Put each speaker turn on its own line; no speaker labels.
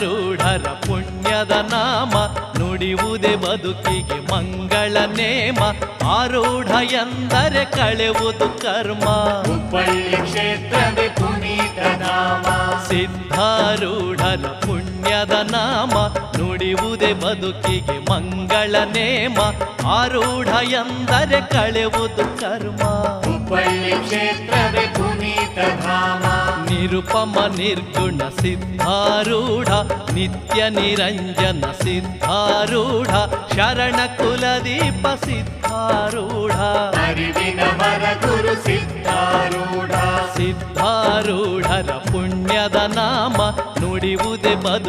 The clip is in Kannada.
ಸಿದ್ಧಾರೂಢರ ಪುಣ್ಯದ ನಾಮ ನುಡಿಯುವುದೇ ಬದುಕಿಗೆ ಮಂಗಳ ನೇಮ. ಆರೂಢ ಎಂದರೆ ಕಳೆವುದು ಕರ್ಮ.
ಹುಬ್ಬಳ್ಳಿ ಕ್ಷೇತ್ರವೇ ಪುನೀತ ಧಾಮ.
ಸಿದ್ಧಾರೂಢರ ಪುಣ್ಯದ ನಾಮ ನುಡಿಯುವುದೇ ಬದುಕಿಗೆ ಮಂಗಳ ನೇಮ. ಆರೂಢ ಎಂದರೆ ಕಳೆವುದು ಕರ್ಮ.
ಹುಬ್ಬಳ್ಳಿ ಕ್ಷೇತ್ರವೇ ಪುನೀತ ಧಾಮ.
ನಿರುಪಮ ನಿರ್ಗುಣ ಸಿದ್ಧಾರೂಢ ನಿತ್ಯ ನಿರಂಜನ ಸಿದ್ಧಾರೂಢ ಶರಣ ಕುಲದೀಪ ಸಿದ್ಧಾರೂಢ.
ಅರಿವಿನ ವರ ಗುರು ಸಿದ್ಧಾರೂಢ.
ಸಿದ್ಧಾರೂಢರ ಪುಣ್ಯದ ನಾಮ ನುಡಿಯುವುದೇ ಬದುಕಿ